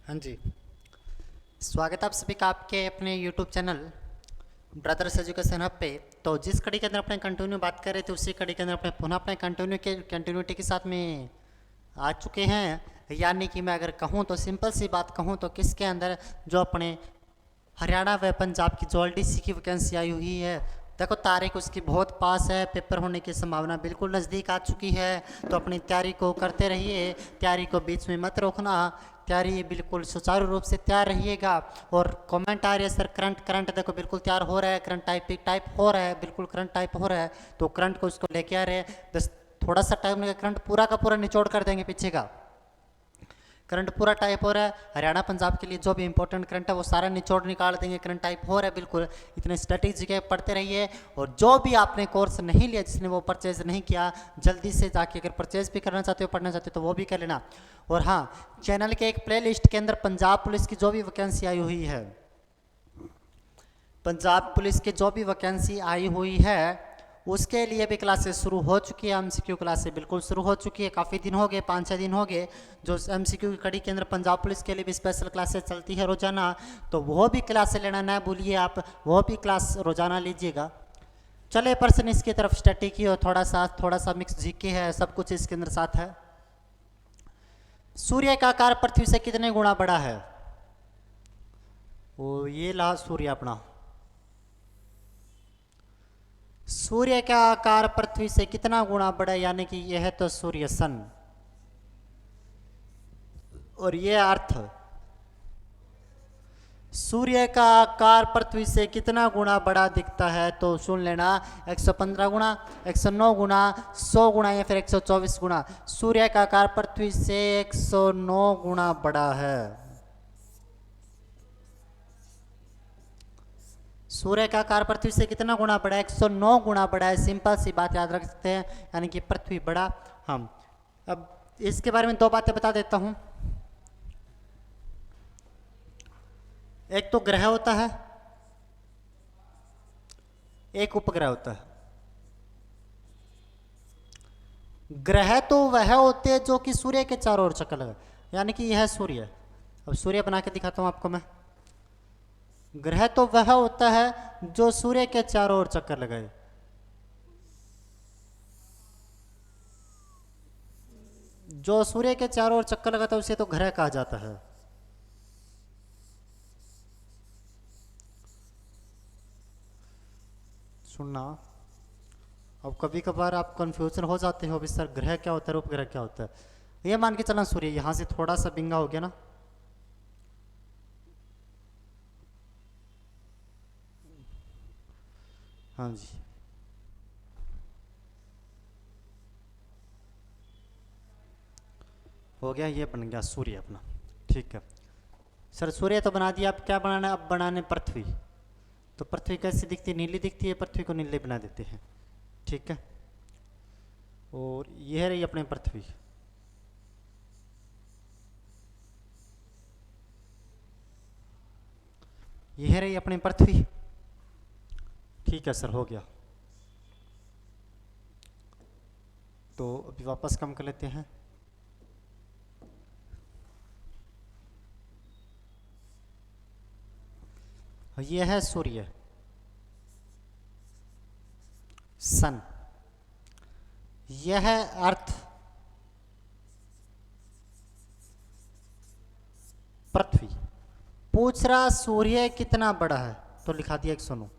हाँ जी। स्वागत है आप सभी का आपके अपने YouTube channel brothers education hub पे। तो जिस कड़ी के अंदर अपने कंटिन्यू बात कर रहे थे उसी कड़ी के अंदर अपने पुनः अपने कंटिन्यूटी के साथ में आ चुके हैं। यानी कि मैं अगर कहूँ तो सिंपल सी बात कहूँ तो किसके अंदर जो अपने हरियाणा व पंजाब की जो LDC की वैकेंसी आई हुई है, देखो तारीख उसकी बहुत पास है, पेपर होने की संभावना बिल्कुल नज़दीक आ चुकी है। तो अपनी तैयारी को करते रहिए, तैयारी को बीच में मत रोकना, तैयारी बिल्कुल सुचारू रूप से तैयार रहिएगा। और कमेंट आ रही है सर करंट करंट, देखो बिल्कुल तैयार हो रहा है, करंट टाइप हो रहा है, बिल्कुल करंट टाइप हो रहा है। तो करंट को उसको लेके आ रहे हैं, बस थोड़ा सा टाइम लगेगा, करंट पूरा का पूरा निचोड़ कर देंगे पीछे का। करंट पूरा टाइप हो रहा है, हरियाणा पंजाब के लिए जो भी इंपॉर्टेंट करंट है वो सारा निचोड़ निकाल देंगे, करंट टाइप हो रहा है बिल्कुल। इतने स्टडीज के पढ़ते रहिए। और जो भी आपने कोर्स नहीं लिया, जिसने वो परचेज नहीं किया, जल्दी से जाके अगर परचेज भी करना चाहते हो, पढ़ना चाहते हो तो वो भी कर लेना। और हाँ, चैनल के एक प्ले लिस्ट के अंदर पंजाब पुलिस की जो भी वैकेंसी आई हुई है, पंजाब पुलिस की जो भी वैकेंसी आई हुई है उसके लिए भी क्लासेस शुरू हो चुकी है। MCQ क्लासेस बिल्कुल शुरू हो चुकी है, काफ़ी दिन हो गए, 5-6 दिन हो गए। जो MCQ की कड़ी के अंदर पंजाब पुलिस के लिए भी स्पेशल क्लासेस चलती है रोजाना, तो वो भी क्लासेस लेना ना भूलिए आप, वो भी क्लास रोजाना लीजिएगा। चले पर्सन इसकी तरफ स्टडी की और थोड़ा सा मिक्स जीके है, सब कुछ इसके अंदर साथ है। सूर्य का आकार पृथ्वी से कितने गुना बड़ा है? वो ये ला सूर्य अपना, सूर्य का आकार पृथ्वी से कितना गुना बड़ा है, यानी कि यह है तो सूर्य सन, और यह अर्थ। सूर्य का आकार पृथ्वी से कितना गुना बड़ा दिखता है? तो सुन लेना, 115 गुना, 109 गुना, 100 गुना या फिर 124 गुना। सूर्य का आकार पृथ्वी से 109 गुना बड़ा है। सूर्य का आकार पृथ्वी से कितना गुना बड़ा है? 109 गुना बड़ा है। सिंपल सी बात याद रख सकते हैं, यानी कि पृथ्वी बड़ा। हम अब इसके बारे में दो बातें बता देता हूं। एक तो ग्रह होता है, एक उपग्रह होता है। ग्रह तो वह होते हैं जो कि सूर्य के चारों ओर चक्कर लगा, यानी कि यह सूर्य है। अब सूर्य बना के दिखाता हूं आपको मैं। ग्रह तो वह होता है जो सूर्य के चारों ओर चक्कर लगाए। जो सूर्य के चारों ओर चक्कर लगाता है उसे तो ग्रह कहा जाता है। सुनना, अब कभी कभार आप कंफ्यूजन हो जाते हो, अभी सर ग्रह क्या होता है, उपग्रह क्या होता है। ये मान के चलना सूर्य यहां से थोड़ा सा बिंगा हो गया ना, हाँ जी, हो गया, ये बन गया सूर्य अपना। ठीक है सर, सूर्य तो बना दिया, अब क्या बनाना है? अब बनाने पृथ्वी। तो पृथ्वी कैसी दिखती है? नीली दिखती है, पृथ्वी को नीले बना देते हैं। ठीक है, और यह रही अपनी पृथ्वी। यह रही अपनी पृथ्वी। ठीक है सर, हो गया। तो अभी वापस कम कर लेते हैं। यह है सूर्य, सन। यह है अर्थ, पृथ्वी। पूछ रहा सूर्य कितना बड़ा है, तो लिखा दिया 109।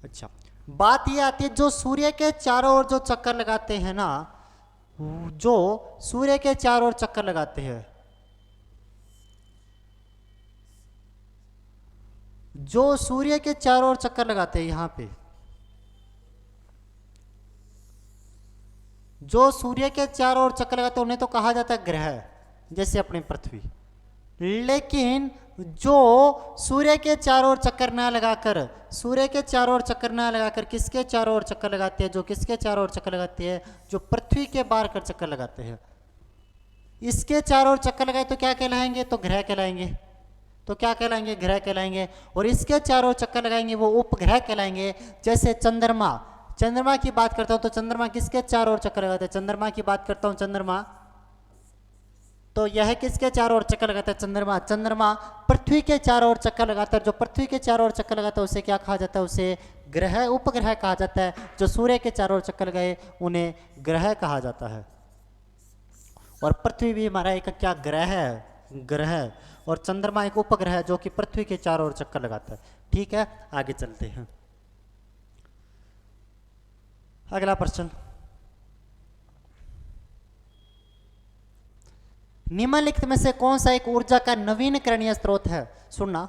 अच्छा, बात यह आती है जो सूर्य के चारों ओर जो चक्कर लगाते हैं ना, जो सूर्य के चारों ओर चक्कर लगाते हैं, जो सूर्य के चारों ओर चक्कर लगाते हैं, यहां पे जो सूर्य के चारों ओर चक्कर लगाते हैं उन्हें तो कहा जाता है ग्रह, जैसे अपनी पृथ्वी। लेकिन जो सूर्य के चारों ओर चक्कर ना लगाकर, सूर्य के चारों ओर चक्कर ना लगाकर किसके चारों ओर चक्कर लगाते हैं? जो किसके चारों ओर चक्कर लगाते हैं? जो पृथ्वी के बाहर कर चक्कर लगाते हैं। इसके चारों ओर चक्कर लगाए तो क्या कहलाएंगे? तो ग्रह कहलाएंगे। तो क्या कहलाएंगे? ग्रह कहलाएंगे। और इसके चारों ओर चक्कर लगाएंगे वो उपग्रह कहलाएंगे। जैसे चंद्रमा, चंद्रमा की बात करता हूं तो चंद्रमा किसके चारों ओर चक्कर लगाते हैं? चंद्रमा की बात करता हूं, चंद्रमा तो यह किसके चारों ओर चक्कर लगाता है? चंद्रमा। चंद्रमा पृथ्वी के चारों ओर चक्कर लगाता है। जो पृथ्वी के चारों ओर चक्कर लगाता है उसे क्या कहा जाता है? उसे ग्रह, उपग्रह कहा जाता है। जो सूर्य के चारों ओर चक्कर लगाए उन्हें ग्रह कहा जाता है। और पृथ्वी भी हमारा एक क्या ग्रह है? ग्रह। और चंद्रमा एक उपग्रह है जो कि पृथ्वी के चारों ओर चक्कर लगाता है। ठीक है, आगे चलते हैं। अगला प्रश्न, निम्नलिखित में से कौन सा एक ऊर्जा का नवीनकरणीय स्रोत है? सुनना,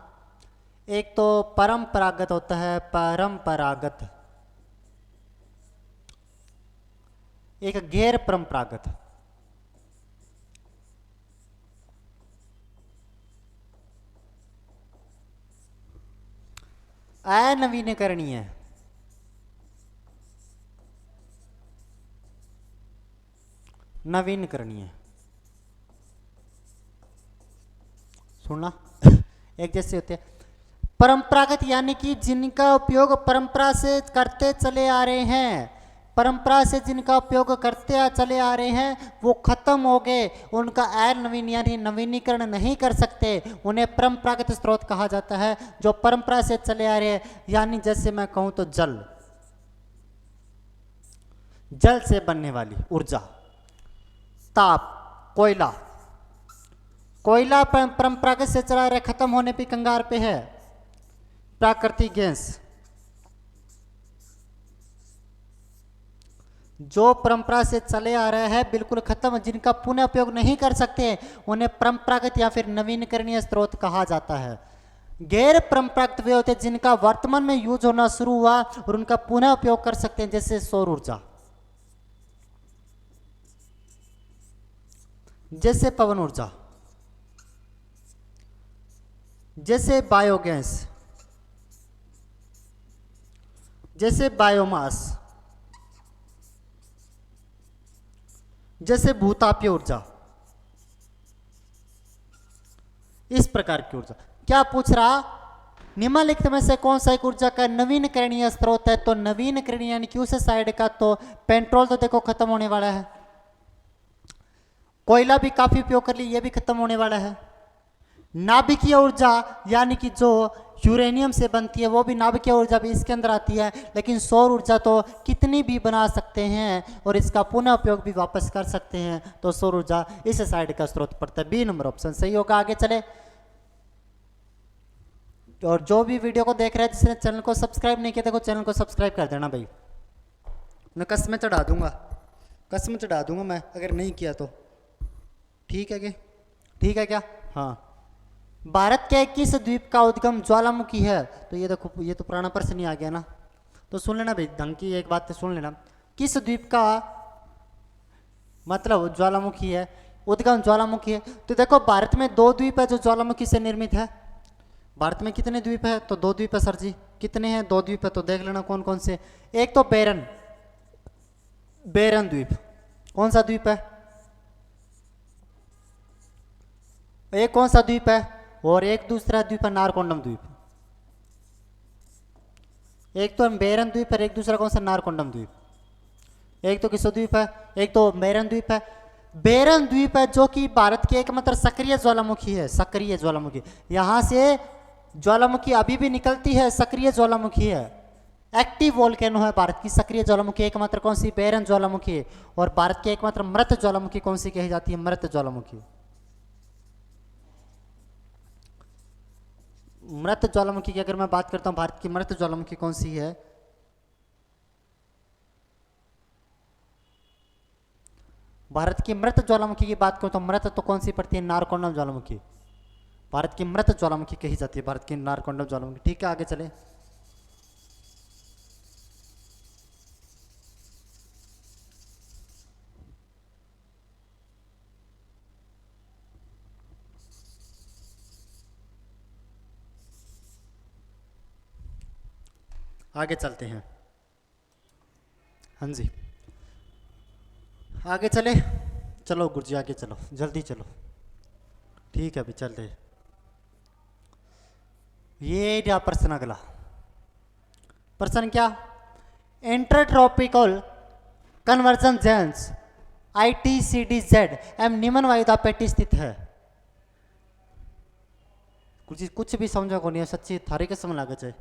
एक तो परंपरागत होता है, परंपरागत, एक गैर परंपरागत। अनवीनकरणीय, नवीनकरणीय। सुनना एक जैसे होते हैं। परंपरागत यानी कि जिनका उपयोग परंपरा से करते चले आ रहे हैं, परंपरा से जिनका उपयोग करते चले आ रहे हैं वो खत्म हो गए, उनका अनवीन यानी नवीनीकरण नहीं कर सकते, उन्हें परंपरागत स्रोत कहा जाता है। जो परंपरा से चले आ रहे हैं, यानी जैसे मैं कहूं तो जल, जल से बनने वाली ऊर्जा, ताप, कोयला, कोयला परंपरागत से चला रहे, खत्म होने पे कंगार पे है। प्राकृतिक गैस, जो परंपरा से चले आ रहा है बिल्कुल खत्म, जिनका पुनः उपयोग नहीं कर सकते, उन्हें परंपरागत या फिर नवीनकरणीय स्रोत कहा जाता है। गैर परंपरागत वे होते हैं जिनका वर्तमान में यूज होना शुरू हुआ और उनका पुनः उपयोग कर सकते हैं, जैसे सौर ऊर्जा, जैसे पवन ऊर्जा, जैसे बायोगैस, जैसे बायोमास, जैसे भूतापीय ऊर्जा, इस प्रकार की ऊर्जा। क्या पूछ रहा? निम्नलिखित में से कौन सा एक ऊर्जा का नवीनकरणीय स्रोत है? तो नवीनकरणीय यानी कि उस साइड का, तो पेट्रोल तो देखो खत्म होने वाला है, कोयला भी काफी उपयोग कर लिया, ये भी खत्म होने वाला है। नाभिकीय ऊर्जा यानी कि जो यूरेनियम से बनती है वो भी, नाभिकीय ऊर्जा भी इसके अंदर आती है। लेकिन सौर ऊर्जा तो कितनी भी बना सकते हैं और इसका पुनः उपयोग भी वापस कर सकते हैं, तो सौर ऊर्जा इस साइड का स्रोत पड़ता है। बी नंबर ऑप्शन सही होगा। आगे चले, और जो भी वीडियो को देख रहे हैं जिसने चैनल को सब्सक्राइब नहीं किया, देखो चैनल को सब्सक्राइब कर देना भाई, मैं कसमें चढ़ा दूंगा, कसम चढ़ा दूंगा मैं अगर नहीं किया तो। ठीक है क्या? ठीक है क्या? हाँ। भारत के किस द्वीप का उद्गम ज्वालामुखी है? तो ये देखो, ये तो पुराना प्रश्न ही आ गया ना, तो सुन लेना भाई, ढंग की एक बात तो सुन लेना। किस द्वीप का मतलब ज्वालामुखी है, उद्गम ज्वालामुखी है? तो देखो भारत में 2 द्वीप है जो ज्वालामुखी से निर्मित है। भारत में कितने द्वीप है? तो 2 द्वीप है सर जी। कितने हैं? 2 द्वीप है, तो देख लेना कौन कौन से। एक तो बेरन, बेरन द्वीप, कौन सा द्वीप है? एक कौन सा द्वीप है? और एक दूसरा द्वीप है नारकोंडम द्वीप। एक तो बेरन द्वीप है, एक दूसरा कौन सा? नारकोंडम द्वीप। एक तो किसो द्वीप है? एक तो बेरन द्वीप है। बेरन द्वीप है जो कि भारत की एकमात्र सक्रिय ज्वालामुखी है, सक्रिय ज्वालामुखी। यहां से ज्वालामुखी अभी भी निकलती है, सक्रिय ज्वालामुखी है, एक्टिव वोल्केनो है भारत की सक्रिय ज्वालामुखी। एकमात्र कौन सी? बेरन ज्वालामुखी है। और भारत की एकमात्र मृत ज्वालामुखी कौन सी कही जाती है? मृत ज्वालामुखी। मृत ज्वालामुखी की अगर मैं बात करता हूं, भारत की मृत ज्वालामुखी कौन सी है? भारत की मृत ज्वालामुखी की बात करूं तो मृत तो कौन सी पड़ती है? नारकोंडम ज्वालामुखी। भारत की मृत ज्वालामुखी कही जाती है, भारत की नारकोंडम ज्वालामुखी। ठीक है, आगे चले। आगे चलते हैं। हाँ जी, आगे चले। चलो गुरुजी आगे चलो, जल्दी चलो। ठीक है अभी चल रहे। ये क्या प्रश्न? अगला प्रश्न क्या? इंटरट्रॉपिकल कन्वर्जन जोन्स ITCDZ एम निम्न वायुदा पेटी स्थित है। कुछ भी समझो को नहीं है, सच्ची थारी के समझ लगे जाए।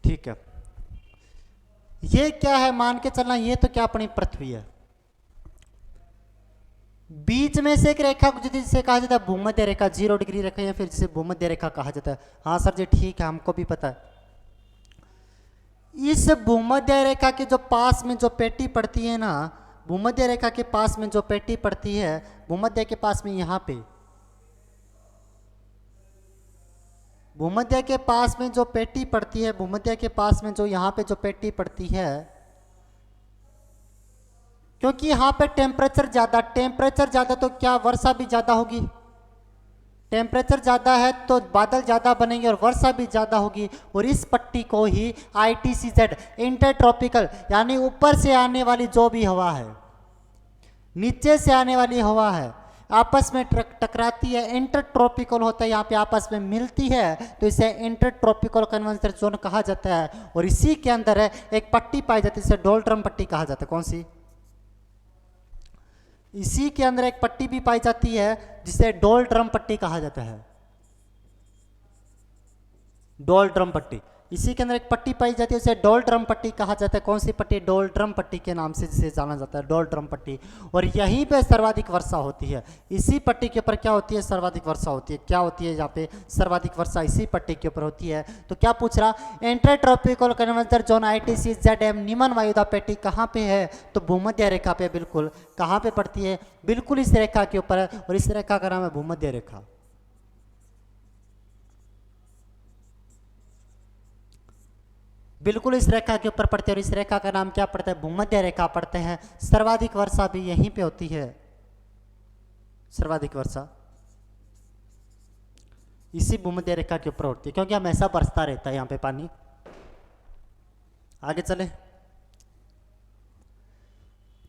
ठीक है, ये क्या है मान के चलना, ये तो क्या अपनी पृथ्वी है। बीच में से एक रेखा जिसे कहा जाता है भूमध्य रेखा, 0 डिग्री रेखा या फिर जिसे भूमध्य रेखा कहा जाता है। हाँ सर जी ठीक है, हमको भी पता है। इस भूमध्य रेखा के जो पास में जो पेटी पड़ती है ना, भूमध्य रेखा के पास में जो पेटी पड़ती है, भूमध्य के पास में यहां पे, भूमध्य के पास में जो पेटी पड़ती है, भूमध्य के पास में जो यहां पे जो पेटी पड़ती है, क्योंकि यहां पे टेम्परेचर ज्यादा तो क्या वर्षा भी ज्यादा होगी। टेम्परेचर ज़्यादा है तो बादल ज़्यादा बनेंगे और वर्षा भी ज़्यादा होगी। और इस पट्टी को ही ITCZ इंटरट्रॉपिकल, यानी ऊपर से आने वाली जो भी हवा है, नीचे से आने वाली हवा है, आपस में टकराती है, इंटरट्रॉपिकल होता है, यहाँ पे आपस में मिलती है, तो इसे इंटरट्रॉपिकल कन्वेंशन जोन कहा जाता है। और इसी के अंदर है एक पट्टी पाई जाती है, इसे डोल्ड्रम पट्टी कहा जाता है। कौन सी? इसी के अंदर एक पट्टी भी पाई जाती है जिसे डोल्ड्रम पट्टी कहा जाता है। डोल्ड्रम पट्टी, इसी के अंदर एक पट्टी पाई जाती है, उसे डोल्ड्रम पट्टी कहा जाता है। कौन सी पट्टी? डोल्ड्रम पट्टी के नाम से जिसे जाना जाता है, डोल्ड्रम पट्टी। और यहीं पे सर्वाधिक वर्षा होती है। इसी पट्टी के ऊपर क्या होती है? सर्वाधिक वर्षा होती है। क्या होती है यहाँ पे? सर्वाधिक वर्षा इसी पट्टी के ऊपर होती है। तो क्या पूछ रहा? इंटरट्रॉपिकल कन्वेंशन जोन ITCZ निम्न वायुदा पेटी कहाँ पे है? तो भूमध्य रेखा पे। बिल्कुल कहाँ पे पड़ती है? बिल्कुल इस रेखा के ऊपर है, और इस रेखा का नाम है भूमध्य रेखा। बिल्कुल इस रेखा के ऊपर पड़ते हैं, और इस रेखा का नाम क्या पड़ता है? भूमध्य रेखा पड़ते हैं। सर्वाधिक वर्षा भी यहीं पे होती है। सर्वाधिक वर्षा इसी भूमध्य रेखा के ऊपर होती है, क्योंकि हमेशा बरसता रहता है यहाँ पे पानी। आगे चले।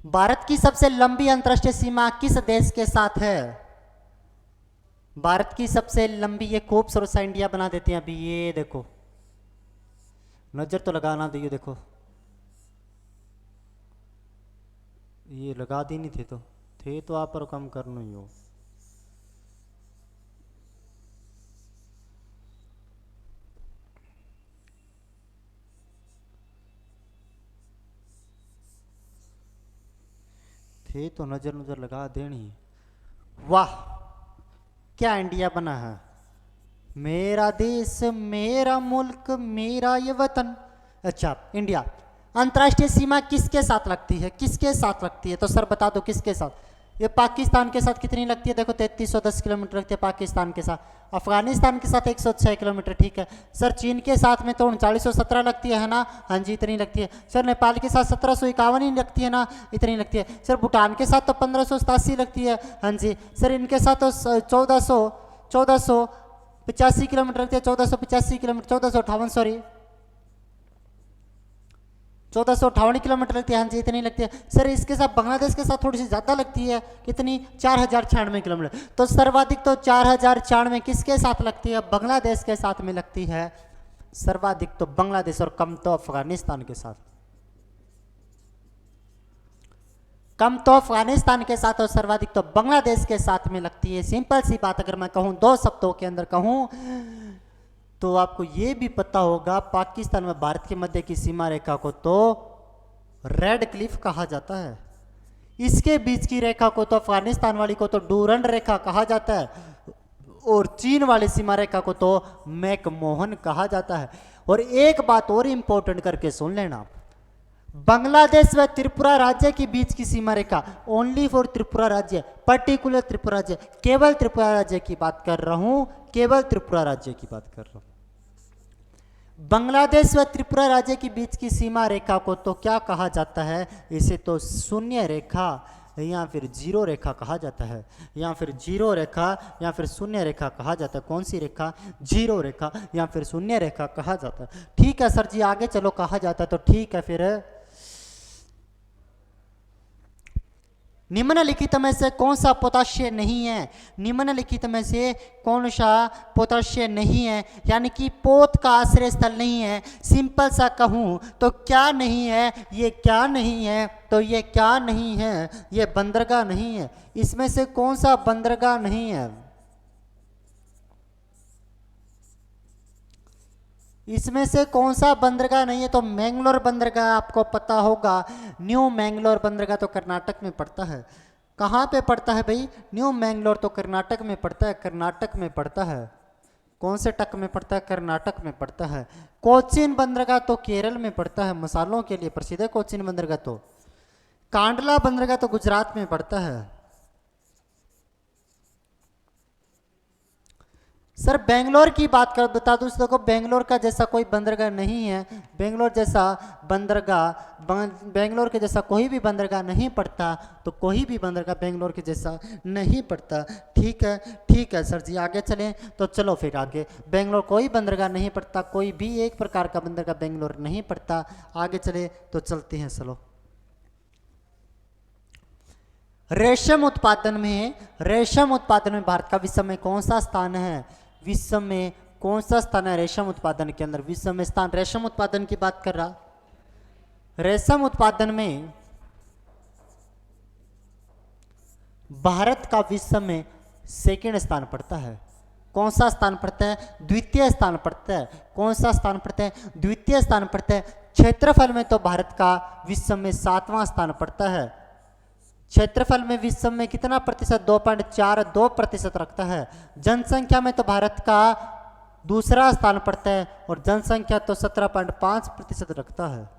भारत की सबसे लंबी अंतर्राष्ट्रीय सीमा किस देश के साथ है? भारत की सबसे लंबी, ये खूबसूरत सा इंडिया बना देते हैं अभी। ये देखो, नजर तो लगाना दिए, देखो ये लगा दी नहीं थे तो आप पर कम करना ही हो। थे तो नजर नजर लगा देनी। वाह क्या इंडिया बना है। मेरा देश, मेरा मुल्क, मेरा ये वतन। अच्छा, इंडिया अंतर्राष्ट्रीय सीमा किसके साथ लगती है? किसके साथ लगती है? तो सर बता दो किसके साथ। ये पाकिस्तान के साथ कितनी लगती है? देखो 3310 किलोमीटर लगती है पाकिस्तान के साथ। अफगानिस्तान के साथ 106 किलोमीटर। ठीक है सर। चीन के साथ में तो 3917 लगती है ना? हाँ जी इतनी लगती है सर। नेपाल के साथ 1751 ही लगती है ना? इतनी लगती है सर। भूटान के साथ तो 1587 लगती है। हाँ जी सर। इनके साथ तो 1485 किलोमीटर लगती है। 1485 किलोमीटर, 1458 सॉरी 1458 किलोमीटर लगती है। हाँ जी इतनी लगती है सर। इसके साथ बांग्लादेश के साथ थोड़ी सी ज़्यादा लगती है। कितनी? 4096 किलोमीटर। तो सर्वाधिक तो 4096 किसके साथ लगती है? बांग्लादेश के साथ में लगती है। सर्वाधिक तो बांग्लादेश, और कम तो अफगानिस्तान के साथ। कम तो अफगानिस्तान के साथ और सर्वाधिक तो बांग्लादेश के साथ में लगती है। सिंपल सी बात अगर मैं कहूँ, 2 शब्दों के अंदर कहूँ, तो आपको ये भी पता होगा पाकिस्तान में भारत के मध्य की सीमा रेखा को तो रेड क्लिफ कहा जाता है। इसके बीच की रेखा को तो, अफगानिस्तान वाली को तो डूरंड रेखा कहा जाता है, और चीन वाली सीमा रेखा को तो मैकमोहन कहा जाता है। और एक बात और इंपॉर्टेंट करके सुन लेना, बांग्लादेश व त्रिपुरा राज्य के बीच की सीमा रेखा ओनली फॉर त्रिपुरा राज्य, पर्टिकुलर त्रिपुरा राज्य, केवल त्रिपुरा राज्य की बात कर रहा हूं, केवल त्रिपुरा राज्य की बात कर रहा हूं। बांग्लादेश व त्रिपुरा राज्य के बीच की सीमा रेखा को तो क्या कहा जाता है? इसे तो शून्य रेखा या फिर जीरो रेखा कहा जाता है, या फिर जीरो रेखा या फिर शून्य रेखा कहा जाता है। कौन सी रेखा? जीरो रेखा या फिर शून्य रेखा कहा जाता है। ठीक है सर जी, आगे चलो कहा जाता है, तो ठीक है फिर निम्नलिखित में से कौन सा पोटाश्य नहीं है? निम्नलिखित में से कौन सा पोटाश्य नहीं है, यानी कि पोत का आश्रय स्थल नहीं है। सिंपल सा कहूँ तो क्या नहीं है? ये क्या नहीं है? तो ये क्या नहीं है? ये बंदरगाह नहीं है। इसमें से कौन सा बंदरगाह नहीं है? इसमें से कौन सा बंदरगाह नहीं है? तो मैंगलोर बंदरगाह आपको पता होगा। न्यू मैंगलोर बंदरगाह तो कर्नाटक में पड़ता है। कहाँ पे पड़ता है भाई? न्यू मैंगलोर तो कर्नाटक में पड़ता है, कर्नाटक में पड़ता है। कौन से टक में पड़ता है? कर्नाटक में पड़ता है। कोचीन बंदरगाह तो केरल में पड़ता है, मसालों के लिए प्रसिद्ध है कोचीन बंदरगाह। तो कांडला बंदरगाह तो गुजरात में पड़ता है। सर बेंगलोर की बात कर बता दूं देखो, बेंगलोर का जैसा कोई बंदरगाह नहीं है। बेंगलोर जैसा बंदरगाह, बेंगलोर के जैसा कोई भी बंदरगाह नहीं पड़ता। तो कोई भी बंदरगाह बेंगलोर के जैसा नहीं पड़ता। ठीक है, ठीक है सर जी, आगे चलें। तो चलो फिर आगे। बेंगलोर कोई बंदरगाह नहीं पड़ता, कोई भी एक प्रकार का बंदरगाह बेंगलोर नहीं पड़ता। आगे चले तो चलते हैं, चलो। रेशम उत्पादन में भारत का विश्व में कौन सा स्थान है? विश्व में कौन सा स्थान है रेशम उत्पादन के अंदर? विश्व में स्थान रेशम उत्पादन की बात कर रहा। रेशम उत्पादन में भारत का विश्व में सेकंड स्थान पड़ता है। कौन सा स्थान पड़ता है? द्वितीय स्थान पड़ता है। कौन सा स्थान पड़ता है? द्वितीय स्थान पड़ता है। क्षेत्रफल में तो भारत का विश्व में 7वां स्थान पड़ता है। क्षेत्रफल में विश्व में कितना प्रतिशत? 2.42% रखता है। जनसंख्या में तो भारत का दूसरा स्थान पड़ता है और जनसंख्या तो 17.5% रखता है।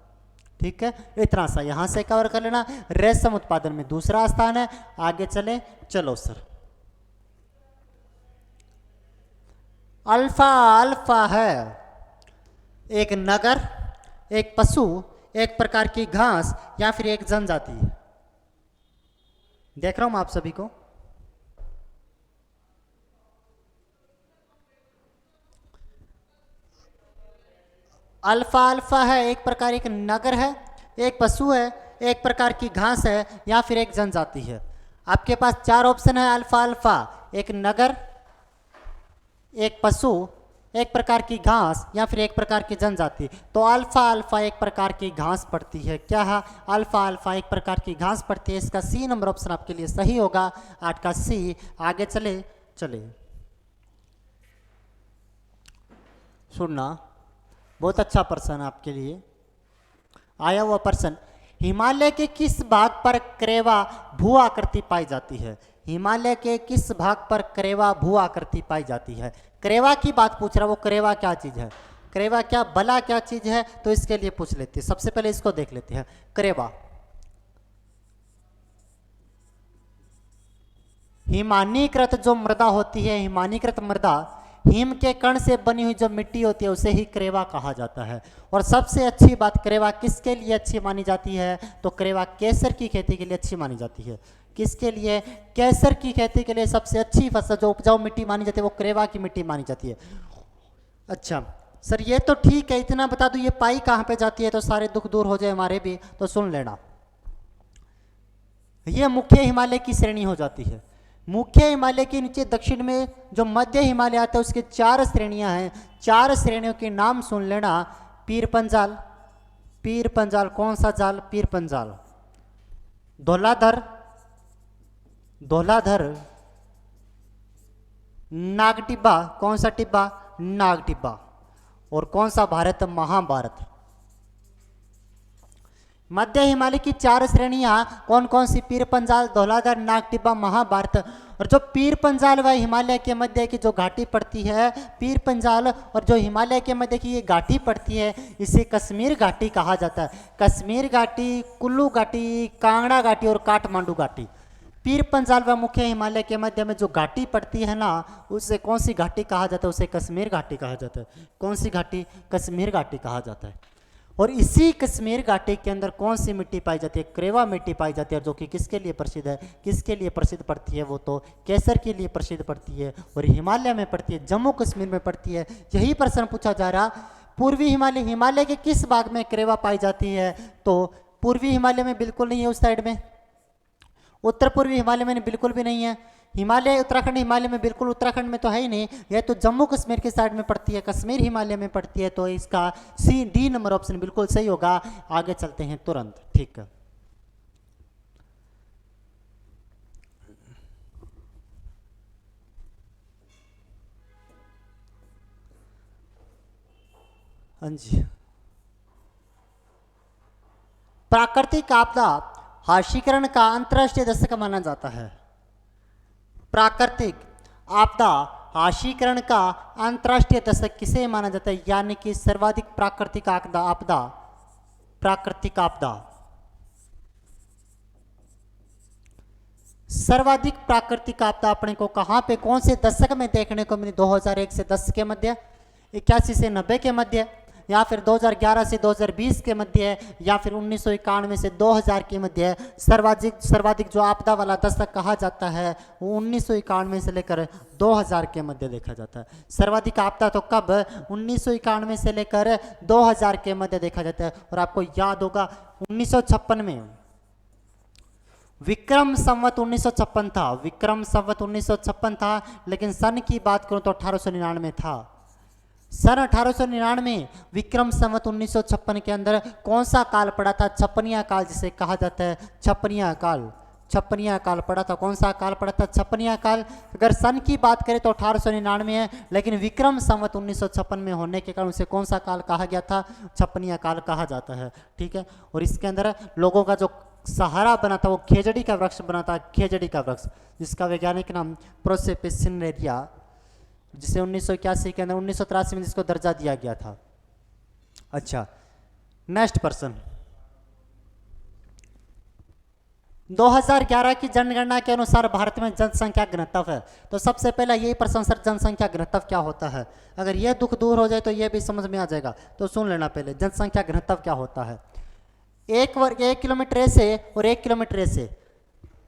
ठीक है, इतना सा यहां से कवर कर लेना। रेशम उत्पादन में दूसरा स्थान है। आगे चले, चलो सर। अल्फा है एक नगर, एक पशु, एक प्रकार की घास या फिर एक जनजाति। देख रहा हूं मैं आप सभी को। अल्फा है एक प्रकार, एक नगर है, एक पशु है, एक प्रकार की घास है या फिर एक जनजाति है। आपके पास 4 ऑप्शन है। अल्फा एक नगर, एक पशु, एक प्रकार की घास या फिर एक प्रकार की जनजाति। तो अल्फा एक प्रकार की घास पड़ती है। क्या है? अल्फा एक प्रकार की घास पड़ती है। इसका सी नंबर ऑप्शन आपके लिए सही होगा, 8 का सी। आगे चले, सुनना, बहुत अच्छा प्रश्न आपके लिए आया हुआ प्रश्न। हिमालय के किस भाग पर करेवा भू आकृति पाई जाती है? हिमालय के किस भाग पर करेवा भू आकृति पाई जाती है? करेवा की बात पूछ रहा। वो करेवा क्या चीज है? करेवा क्या बला क्या चीज है? तो इसके लिए पूछ लेते हैं। सबसे पहले इसको देख लेते हैं। करेवा हिमानीकृत जो मृदा होती है, हिमानीकृत मृदा, हिम के कण से बनी हुई जो मिट्टी होती है उसे ही करेवा कहा जाता है। और सबसे अच्छी बात, करेवा किसके लिए अच्छी मानी जाती है? तो करेवा केसर की खेती के लिए अच्छी मानी जाती है। किसके लिए? केसर की खेती के लिए सबसे अच्छी फसल जो उपजाऊ मिट्टी मानी जाती है वो करेवा की मिट्टी मानी जाती है। अच्छा सर, ये तो ठीक है, इतना बता दूं ये पाई कहाँ पे जाती है तो सारे दुख दूर हो जाए हमारे भी। तो सुन लेना, ये मुख्य हिमालय की श्रेणी हो जाती है। मुख्य हिमालय के नीचे दक्षिण में जो मध्य हिमालय आता है उसके 4 श्रेणियां हैं। 4 श्रेणियों के नाम सुन लेना। पीर पंजाल कौन सा जाल? पीर पंजाल। धौलाधर, नाग टिब्बा, कौन सा टिब्बा? नाग टिब्बा। और कौन सा भारत? महाभारत। मध्य हिमालय की 4 श्रेणियां कौन कौन सी? पीर पंजाल, धौलाधर, नाग टिब्बा, महाभारत। और जो पीर पंजाल व हिमालय के मध्य की जो घाटी पड़ती है, पीर पंजाल और जो हिमालय के मध्य की ये घाटी पड़ती है इसे कश्मीर घाटी कहा जाता है। कश्मीर घाटी, कुल्लू घाटी, कांगड़ा घाटी और काठमांडू घाटी। पीर पंजाल व मुख्य हिमालय के मध्य में जो घाटी पड़ती है ना, उसे कौन सी घाटी कहा जाता है? उसे कश्मीर घाटी कहा जाता है। कौन सी घाटी? कश्मीर घाटी कहा जाता है। और इसी कश्मीर घाटी के अंदर कौन सी मिट्टी पाई जाती है? करेवा मिट्टी पाई जाती है, जो कि किसके लिए प्रसिद्ध है? किसके लिए प्रसिद्ध पड़ती है? वो तो केसर के लिए प्रसिद्ध पड़ती है और हिमालय में पड़ती है, जम्मू कश्मीर में पड़ती है। यही प्रश्न पूछा जा रहा। पूर्वी हिमालय, हिमालय के किस भाग में करेवा पाई जाती है? तो पूर्वी हिमालय में बिल्कुल नहीं है, उस साइड में। उत्तर पूर्वी हिमालय में बिल्कुल भी नहीं है। हिमालय उत्तराखंड हिमालय में बिल्कुल उत्तराखंड में तो है ही नहीं, यह तो जम्मू कश्मीर के साइड में पड़ती है, कश्मीर हिमालय में पड़ती है। तो इसका सी डी नंबर ऑप्शन बिल्कुल सही होगा। आगे चलते हैं तुरंत, ठीक है। हाँ जी, प्राकृतिक आपदा हाशीकरण का अंतर्राष्ट्रीय दशक माना जाता है। प्राकृतिक आपदा हाशीकरण का अंतर्राष्ट्रीय दशक किसे माना जाता है? यानी कि सर्वाधिक प्राकृतिक आपदा प्राकृतिक आपदा सर्वाधिक प्राकृतिक आपदा अपने को कहां पे कौन से दशक में देखने को मिली? 2001 से 10 के मध्य, 81 से 90 के मध्य, या फिर 2011 से 2020 के मध्य, या फिर 1991 से 2000 के मध्य। सर्वाधिक जो आपदा वाला दशक कहा जाता है वो 1991 से लेकर 2000 के मध्य देखा जाता है। सर्वाधिक आपदा तो कब? 1991 से लेकर 2000 के मध्य देखा जाता है। और आपको याद होगा 1956 में विक्रम संवत 1956 था, विक्रम संवत 1956 था, लेकिन सन की बात करूं तो 1899 था। सन 1899 विक्रम संवत 1956 के अंदर कौन सा काल पड़ा था? छपनिया काल जिसे कहा जाता है, छपनिया काल। छपनिया काल पड़ा था। कौन सा काल पड़ा था? छपनिया काल। अगर सन की बात करें तो 1899 है, लेकिन विक्रम संवत 1956 में होने के कारण उसे कौन सा काल कहा गया था? छपनिया काल कहा जाता है, ठीक है। और इसके अंदर लोगों का जो सहारा बना था वो खेजड़ी का वृक्ष बना था, खेजड़ी का वृक्ष, जिसका वैज्ञानिक नाम प्रोसेपिस सिनेरिया, जिसे 1981 के अंदर 1983 में जिसको दर्जा दिया गया था। अच्छा, नेक्स्ट पर्सन। 2011 की जनगणना के अनुसार भारत में जनसंख्या घनत्व है। तो सबसे पहला यही प्रश्न, सर जनसंख्या घनत्व क्या होता है? अगर यह दुख दूर हो जाए तो यह भी समझ में आ जाएगा। तो सुन लेना पहले, जनसंख्या घनत्व क्या होता है। 1 किलोमीटर ऐसे और 1 किलोमीटर ऐसे,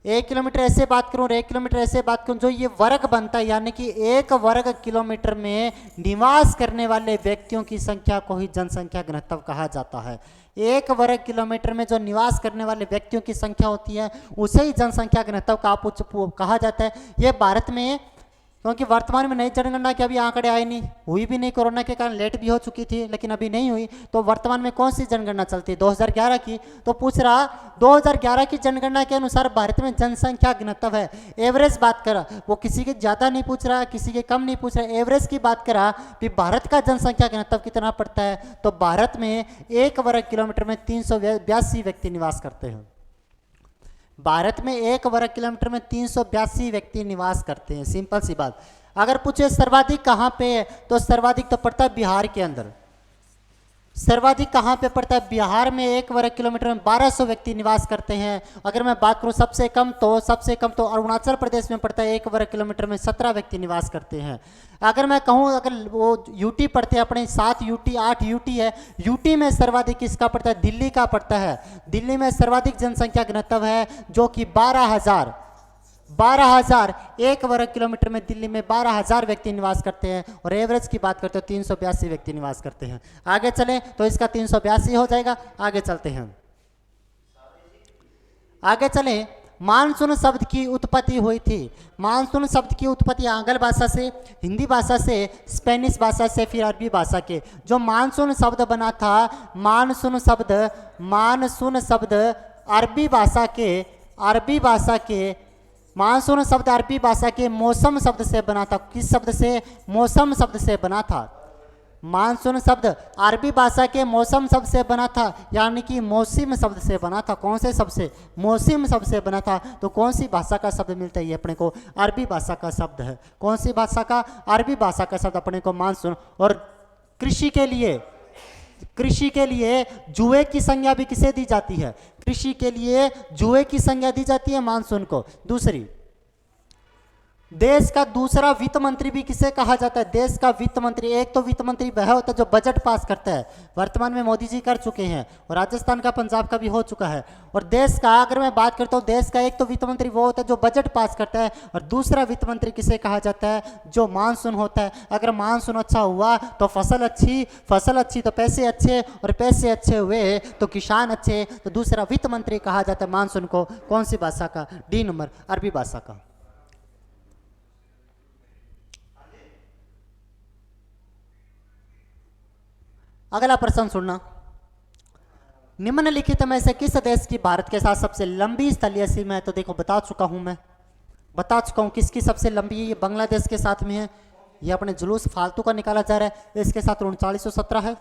1 किलोमीटर ऐसे बात करूं और 1 किलोमीटर ऐसे बात करूं, जो ये वर्ग बनता है, यानी कि 1 वर्ग किलोमीटर में निवास करने वाले व्यक्तियों की संख्या को ही जनसंख्या घनत्व कहा जाता है। 1 वर्ग किलोमीटर में जो निवास करने वाले व्यक्तियों की संख्या होती है उसे ही जनसंख्या घनत्व कहा जाता है। ये भारत में, क्योंकि वर्तमान में नई जनगणना के अभी आंकड़े आए नहीं, हुई भी नहीं, कोरोना के कारण लेट भी हो चुकी थी, लेकिन अभी नहीं हुई। तो वर्तमान में कौन सी जनगणना चलती है? 2011 की। तो पूछ रहा 2011 की जनगणना के अनुसार भारत में जनसंख्या घनत्व है। एवरेज बात करा, वो किसी के ज़्यादा नहीं पूछ रहा, किसी के कम नहीं पूछ रहा, एवरेज की बात करा कि भारत का जनसंख्या घनत्व कितना पड़ता है। तो भारत में 1 वर्ग किलोमीटर में 382 व्यक्ति निवास करते हैं। भारत में 1 वर्ग किलोमीटर में 382 व्यक्ति निवास करते हैं। सिंपल सी बात। अगर पूछे सर्वाधिक कहाँ पे है, तो सर्वाधिक तो पड़ता है बिहार के अंदर। सर्वाधिक कहाँ पे पड़ता है? बिहार में 1 वर्ग किलोमीटर में 1200 व्यक्ति निवास करते हैं। अगर मैं बात करूँ सबसे कम तो अरुणाचल प्रदेश में पड़ता है, 1 वर्ग किलोमीटर में 17 व्यक्ति निवास करते हैं। अगर मैं कहूँ, अगर वो यूटी पढ़ते हैं अपने, 7 यूटी 8 यूटी है, यूटी में सर्वाधिक किसका पड़ता है? दिल्ली का पड़ता है। दिल्ली में सर्वाधिक जनसंख्या घनत्व है, जो कि 12,000 1 वर्ग किलोमीटर में दिल्ली में 12,000 व्यक्ति निवास करते हैं। और एवरेज की बात करते हो 382 व्यक्ति निवास करते हैं। आगे चले तो इसका 382 हो जाएगा। आगे चलते हैं, आगे चले। मानसून शब्द की उत्पत्ति हुई थी। मानसून शब्द की उत्पत्ति आंग्ल भाषा से, हिंदी भाषा से, स्पेनिश भाषा से, फिर अरबी भाषा के। जो मानसून शब्द बना था, मानसून शब्द अरबी भाषा के मानसून शब्द अरबी भाषा के मौसम शब्द से बना था। किस शब्द से? मौसम शब्द से बना था। मानसून शब्द अरबी भाषा के मौसम शब्द से बना था, यानी कि मौसम शब्द से बना था। कौन से शब्द से? मौसम शब्द से बना था। तो कौन सी भाषा का शब्द मिलता है ये अपने को? अरबी भाषा का शब्द है। कौन सी भाषा का? अरबी भाषा का शब्द अपने को मानसून। और कृषि के लिए जुए की संज्ञा भी किसे दी जाती है? कृषि के लिए जुए की संज्ञा दी जाती है मानसून को। दूसरी, देश का दूसरा वित्त मंत्री भी किसे कहा जाता है? देश का वित्त मंत्री, एक तो वित्त मंत्री वह होता है जो बजट पास करता है, वर्तमान में मोदी जी कर चुके हैं, और राजस्थान का, पंजाब का भी हो चुका है। और देश का अगर मैं बात करता हूँ, देश का एक तो वित्त मंत्री वो होता है जो बजट पास करता है, और दूसरा वित्त मंत्री किसे कहा जाता है? जो मानसून होता है। अगर मानसून अच्छा हुआ तो फसल अच्छी, फसल अच्छी तो पैसे अच्छे, और पैसे अच्छे हुए तो किसान अच्छे, तो दूसरा वित्त मंत्री कहा जाता है मानसून को। कौन सी भाषा का? डी नंबर, अरबी भाषा का। अगला प्रश्न सुनना। निम्नलिखित में से किस देश की भारत के साथ सबसे लंबी स्थलीय सीमा है? तो देखो बता चुका हूं मैं, बता चुका हूं किसकी सबसे लंबी है। ये बांग्लादेश के साथ में है। ये अपने जुलूस फालतू का निकाला जा रहा है। इसके साथ 3917 है,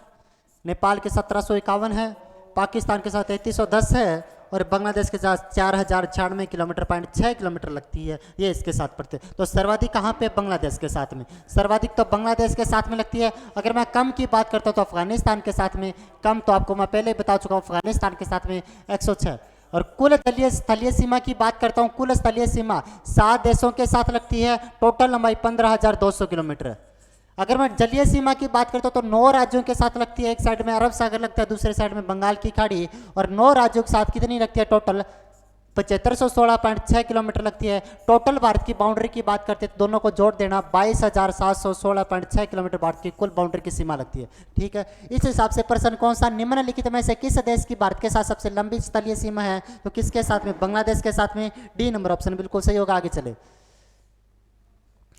नेपाल के 1751 है, पाकिस्तान के साथ 3310 है, और बांग्लादेश के साथ 4096 किलोमीटर, 0.6 किलोमीटर लगती है। ये इसके साथ पड़ते हैं। तो सर्वाधिक कहाँ पे? बांग्लादेश के साथ में। सर्वाधिक तो बांग्लादेश के साथ में लगती है। अगर मैं कम की बात करता हूँ तो अफगानिस्तान के साथ में कम, तो आपको मैं पहले ही बता चुका हूँ, अफगानिस्तान के साथ में 106। और कुल तलीय स्थलीय सीमा की बात करता हूँ, कुल स्थलीय सीमा 7 देशों के साथ लगती है। टोटल लंबाई 15,200 किलोमीटर है। अगर मैं जलीय सीमा की बात करता हूँ तो 9 राज्यों के साथ लगती है। एक साइड में अरब सागर लगता है, दूसरे साइड में बंगाल की खाड़ी, और 9 राज्यों के साथ कितनी लगती है? टोटल 7516.6 किलोमीटर लगती है। टोटल भारत की बाउंड्री की बात करते हैं तो दोनों को जोड़ देना, 22,716.6 किलोमीटर भारत की कुल बाउंड्री की सीमा लगती है। ठीक है, इस हिसाब से प्रश्न कौन सा? निम्नलिखित में से किस देश की भारत के साथ सबसे लंबी स्थलीय सीमा है? तो किसके साथ में? बांग्लादेश के साथ में। डी नंबर ऑप्शन बिल्कुल सही होगा। आगे चले।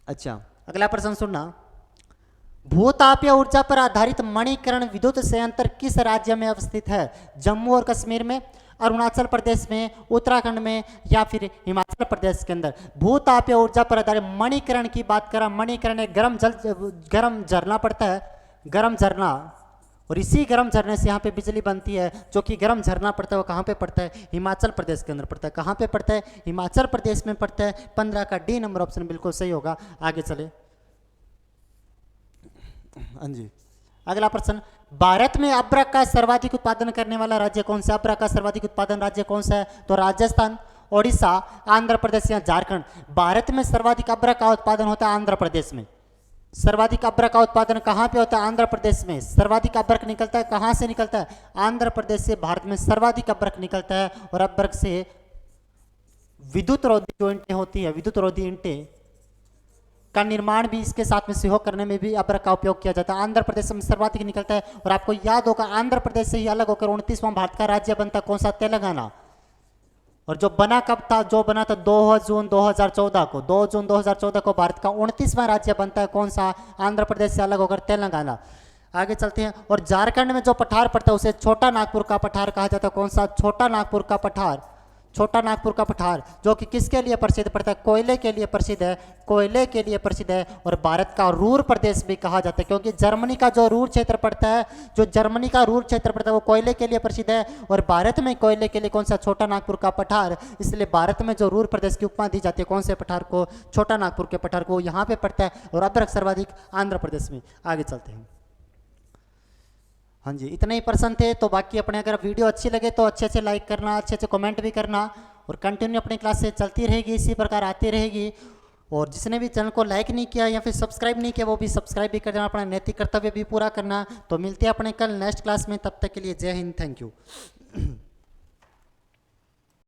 अच्छा, अगला प्रश्न सुनना। भूतापीय ऊर्जा पर आधारित मणिकरण विद्युत संयंत्र किस राज्य में अवस्थित है? जम्मू और कश्मीर में, अरुणाचल प्रदेश में, उत्तराखंड में, या फिर हिमाचल प्रदेश के अंदर? भूतापीय ऊर्जा पर आधारित मणिकरण की बात करें, मणिकरण एक गर्म झरना पड़ता है, गर्म झरना, और इसी गर्म झरने से यहाँ पे बिजली बनती है। जो कि गर्म झरना पड़ता है वो कहाँ पे पड़ता है? हिमाचल प्रदेश के अंदर पड़ता है। कहाँ पे पड़ता है? हिमाचल प्रदेश में पड़ता है। 15 का डी नंबर ऑप्शन बिल्कुल सही होगा। आगे चले। हाँ जी, अगला प्रश्न। भारत में अब्रक का सर्वाधिक उत्पादन करने वाला राज्य कौन सा? अब्रक का सर्वाधिक उत्पादन राज्य कौन सा है? तो राजस्थान, ओडिशा, आंध्र प्रदेश या झारखंड। भारत में सर्वाधिक अब्रक का उत्पादन होता है आंध्र प्रदेश में। सर्वाधिक अब्रक का उत्पादन कहाँ पे होता है? आंध्र प्रदेश में। सर्वाधिक अब्रक निकलता है कहाँ से? निकलता है आंध्र प्रदेश से। भारत में सर्वाधिक अब्रक निकलता है, और अब्रक से विद्युत रोधी जो ईंटें होती है, विद्युत रोधी ईंटें का निर्माण भी इसके साथ में सहयोग करने में भी अब्रक का उपयोग किया जाता है। आंध्र प्रदेश में सर्वाधिक निकलता है। और आपको याद होगा, आंध्र प्रदेश से ही अलग होकर 29वां भारत का राज्य बनता है। कौन सा? तेलंगाना। और जो बना कब था? जो बना था 2 जून 2014 को। 2 जून 2014 को भारत का 29वां राज्य बनता है। कौन सा? आंध्र प्रदेश से अलग होकर तेलंगाना। आगे चलते हैं। और झारखंड में जो पठार पड़ता है उसे छोटा नागपुर का पठार कहा जाता है। कौन सा? छोटा नागपुर का पठार। छोटा नागपुर का पठार, जो कि किसके लिए प्रसिद्ध पड़ता है? कोयले के लिए प्रसिद्ध है। कोयले के लिए प्रसिद्ध है। और भारत का रूर प्रदेश भी कहा जाता है, क्योंकि जर्मनी का जो रूर क्षेत्र पड़ता है, जो जर्मनी का रूर क्षेत्र पड़ता है वो कोयले के लिए प्रसिद्ध है। और भारत में कोयले के लिए कौन सा? छोटा नागपुर का पठार। इसलिए भारत में जो रूर प्रदेश की उपमा दी जाती है कौन से पठार को? छोटा नागपुर के पठार को। यहाँ पे पड़ता है। और अब्रक सर्वाधिक आंध्र प्रदेश में। आगे चलते हैं। हाँ जी, इतने ही प्रश्न थे। तो बाकी अपने अगर वीडियो अच्छी लगे तो अच्छे से लाइक करना, अच्छे से कमेंट भी करना, और कंटिन्यू अपनी क्लास से चलती रहेगी, इसी प्रकार आती रहेगी। और जिसने भी चैनल को लाइक नहीं किया या फिर सब्सक्राइब नहीं किया वो भी सब्सक्राइब भी कर देना, अपना नैतिक कर्तव्य भी पूरा करना। तो मिलते हैं अपने कल नेक्स्ट क्लास में। तब तक के लिए जय हिंद, थैंक यू।